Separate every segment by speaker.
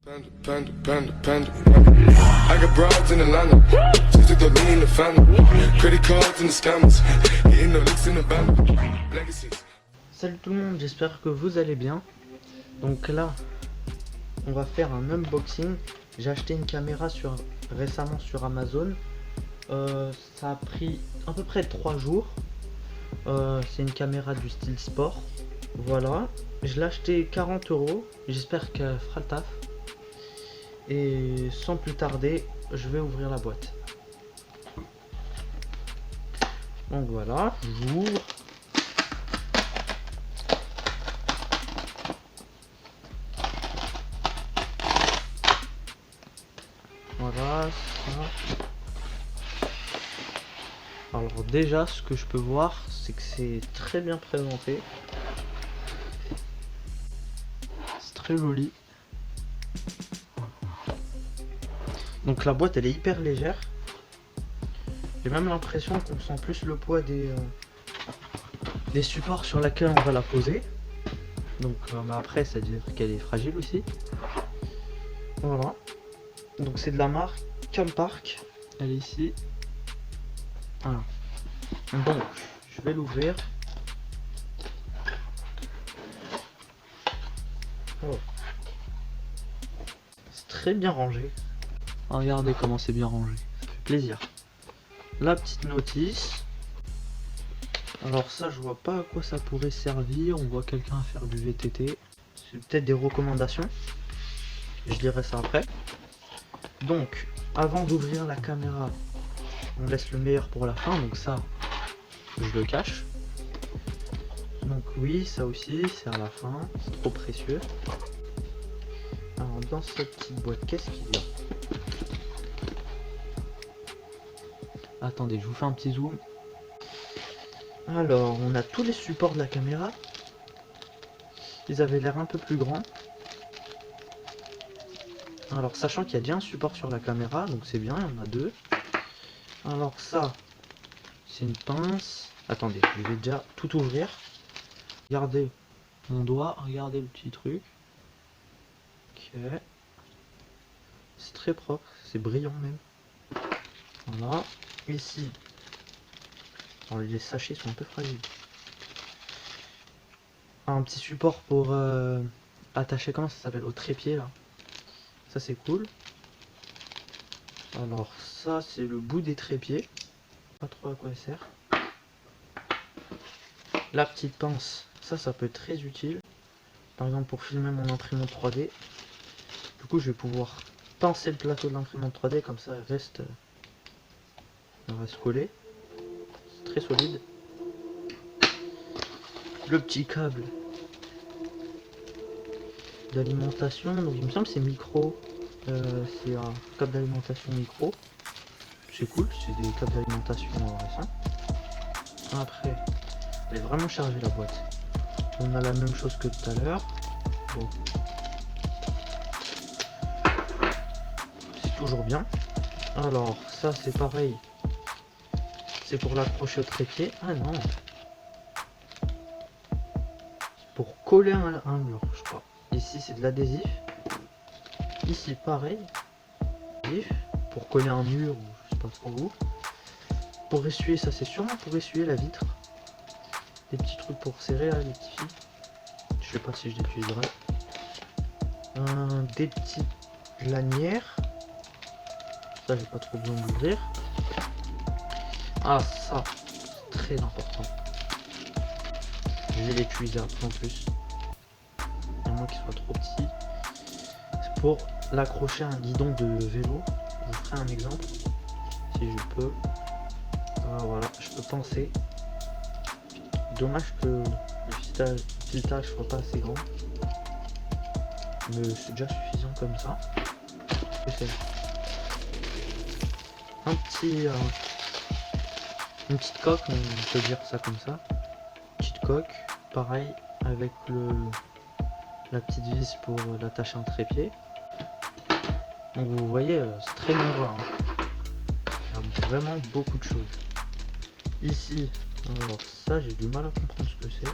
Speaker 1: Panda, panda, panda, panda. I got broads in Atlanta. Just took the lean in the family. Credit cards and the scammers. Hitting the licks in the band. Legacies.
Speaker 2: Salut tout le monde, j'espère que vous allez bien. Donc là, on va faire un unboxing. J'ai acheté une caméra récemment sur Amazon. Ça a pris à peu près 3 jours. C'est une caméra du style sport. Voilà, je l'ai acheté 40 €. J'espère qu'elle fera le taf. Et sans plus tarder, je vais ouvrir la boîte. Donc voilà, j'ouvre. Voilà, ça. Alors déjà, ce que je peux voir, c'est que c'est très bien présenté. C'est très joli. Donc la boîte, elle est hyper légère. J'ai même l'impression qu'on sent plus le poids des supports sur lesquels on va la poser. Donc après, ça veut dire qu'elle est fragile aussi. Voilà. Donc c'est de la marque Campark. Elle est ici. Voilà. Donc je vais l'ouvrir. Oh. C'est très bien rangé. Regardez comment c'est bien rangé. Ça fait plaisir. La petite notice. Alors ça, je vois pas à quoi ça pourrait servir. On voit quelqu'un faire du VTT. C'est peut-être des recommandations. Je dirai ça après. Donc, avant d'ouvrir la caméra, on laisse le meilleur pour la fin. Donc ça, je le cache. Donc oui, ça aussi, c'est à la fin. C'est trop précieux. Alors dans cette petite boîte, qu'est-ce qu'il y a? Attendez, je vous fais un petit zoom. Alors, on a tous les supports de la caméra. Ils avaient l'air un peu plus grands. Alors, sachant qu'il y a déjà un support sur la caméra, donc c'est bien, il y en a deux. Alors ça, c'est une pince. Attendez, je vais déjà tout ouvrir. Regardez mon doigt, regardez le petit truc. Ok. C'est très propre, c'est brillant même. Voilà. Ici, alors, les sachets sont un peu fragiles. Un petit support pour attacher, comment ça s'appelle, au trépied là. Ça c'est cool. Alors ça c'est le bout des trépieds. Pas trop à quoi elle sert. La petite pince, ça peut être très utile. Par exemple pour filmer mon imprimante 3D. Du coup je vais pouvoir pincer le plateau de l'imprimante 3D comme ça elle reste collée. C'est très solide. Le petit câble d'alimentation, donc il me semble que c'est micro. C'est un câble d'alimentation micro. C'est cool, c'est des câbles d'alimentation récents. Après, elle est vraiment chargée la boîte. On a la même chose que tout à l'heure. Bon. C'est toujours bien. Alors, ça c'est pareil. C'est pour l'accrocher au trépied. Ah non. Pour coller un mur, je crois. Ici c'est de l'adhésif. Ici pareil. Pour coller un mur ou je sais pas trop où. Pour essuyer, ça c'est sûrement pour essuyer la vitre. Des petits trucs pour serrer là, les petits fils. Je sais pas si je l'utiliserai. Des petites lanières. Ça j'ai pas trop besoin d'ouvrir. Ah ça, c'est très important. Je vais l'utiliser après en plus. À moins qu'il soit trop petit. C'est pour l'accrocher à un guidon de vélo. Je vous ferai un exemple. Si je peux. Voilà, je peux penser. Dommage que le filetage soit pas assez grand. Mais c'est déjà suffisant comme ça. C'est un petit... une petite coque, on peut dire ça comme ça. Petite coque, pareil, avec la petite vis pour l'attacher à un trépied. Donc vous voyez, c'est très nombreux. Il y a vraiment beaucoup de choses. Ici, alors ça j'ai du mal à comprendre ce que c'est.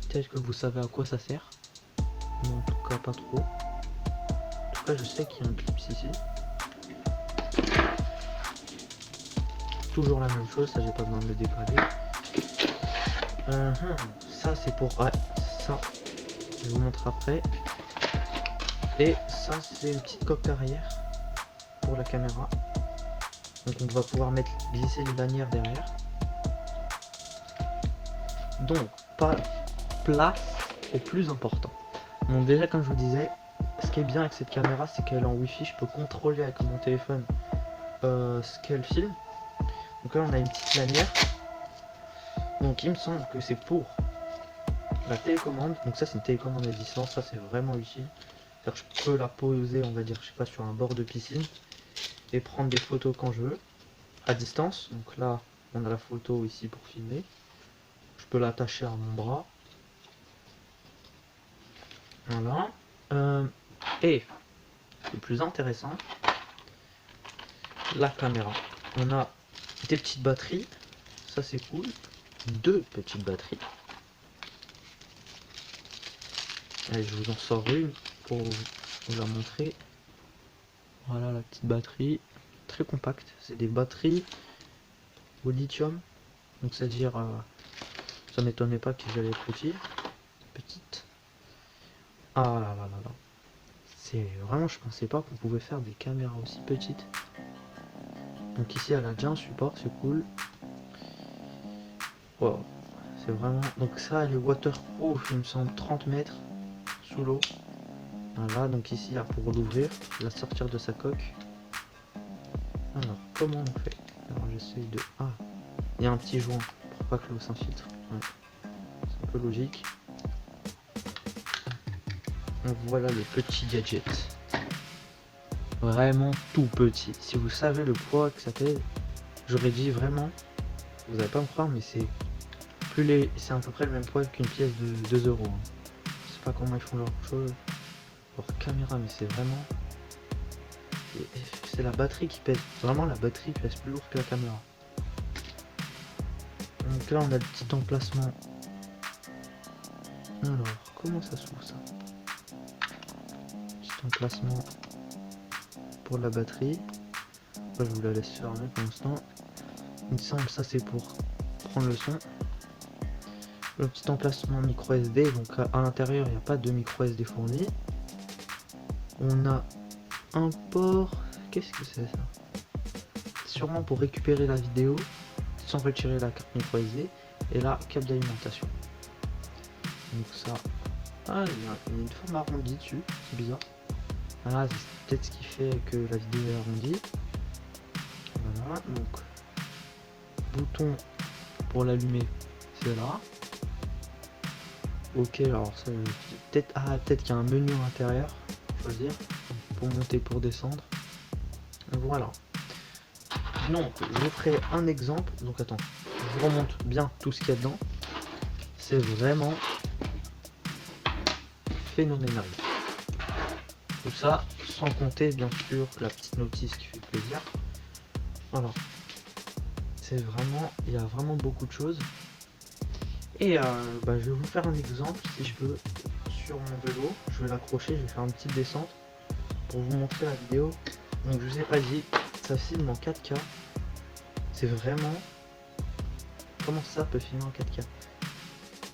Speaker 2: Peut-être que vous savez à quoi ça sert. Mais en tout cas pas trop. En tout cas je sais qu'il y a un clip ici. Toujours la même chose, ça j'ai pas besoin de le décoller. Ça c'est pour... Ouais, ça, je vous montre après. Et ça c'est une petite coque arrière pour la caméra. Donc on va pouvoir glisser les lanières derrière. Donc pas place au plus important. Donc déjà comme je vous disais, ce qui est bien avec cette caméra c'est qu'elle est en wifi, je peux contrôler avec mon téléphone ce qu'elle filme. Donc là on a une petite lanière. Donc il me semble que c'est pour la télécommande. Donc ça c'est une télécommande à distance, ça c'est vraiment utile. C'est-à-dire que je peux la poser, on va dire, je sais pas, sur un bord de piscine et prendre des photos quand je veux à distance. Donc là on a la photo ici pour filmer. Je peux l'attacher à mon bras. Voilà. Et le plus intéressant, la caméra. On a des petites batteries, ça c'est cool. Deux petites batteries. Allez, je vous en sors une pour vous la montrer. Voilà la petite batterie, très compacte. C'est des batteries au lithium, donc c'est-à-dire, ça m'étonnait pas qu'ils allaient être petits, petites. Ah là là là là. C'est vraiment, je pensais pas qu'on pouvait faire des caméras aussi petites. Donc ici elle a déjà un support, c'est cool. Wow, c'est vraiment... Donc ça elle est waterproof, il me semble 30 mètres sous l'eau. Voilà, donc ici là, pour l'ouvrir, la sortir de sa coque. Alors comment on fait? Alors j'essaye de... Ah, il y a un petit joint pour pas que l'eau s'infiltre. Ouais. C'est un peu logique. Donc voilà le petit gadget. Vraiment tout petit. Si vous savez le poids que ça pèse, j'aurais dit vraiment, vous allez pas me croire, mais c'est c'est à peu près le même poids qu'une pièce de 2 euros. Je sais pas comment ils font leur chose, leur caméra, mais c'est vraiment, c'est la batterie qui pèse. Vraiment la batterie pèse plus lourd que la caméra. Donc là on a le petit emplacement. Alors comment ça s'ouvre ça? Petit emplacement pour la batterie. Là, je vous la laisse fermer pour l'instant. Il me semble ça c'est pour prendre le son. Le petit emplacement micro SD, donc à l'intérieur il n'y a pas de micro SD fourni. On a un port, qu'est-ce que c'est ça? Sûrement pour récupérer la vidéo sans retirer la carte micro SD. Et là, câble d'alimentation. Donc ça, ah, il y a une forme arrondie dessus, c'est bizarre. Voilà, c'est peut-être ce qui fait que la vidéo est arrondie. Voilà, donc bouton pour l'allumer, c'est là. Ok, alors ça, peut-être qu'il y a un menu à l'intérieur, choisir pour monter, pour descendre. Voilà. Donc je vous ferai un exemple. Donc attends, je vous remonte bien tout ce qu'il y a dedans. C'est vraiment phénoménal. Tout ça sans compter bien sûr la petite notice qui fait plaisir. Voilà. C'est vraiment, il y a vraiment beaucoup de choses. Et je vais vous faire un exemple si je peux sur mon vélo. Je vais l'accrocher, je vais faire une petite descente pour vous montrer la vidéo. Donc je vous ai pas dit, ça filme en 4K. C'est vraiment... Comment ça peut filmer en 4K?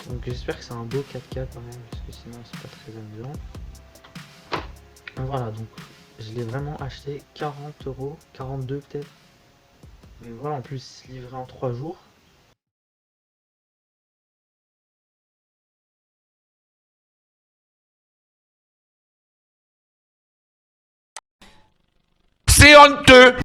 Speaker 2: Donc j'espère que c'est un beau 4K quand même, parce que sinon c'est pas très amusant. Voilà, donc je l'ai vraiment acheté 40 €, 42 peut-être. Mais voilà, en plus livré en 3 jours.
Speaker 3: C'est honteux.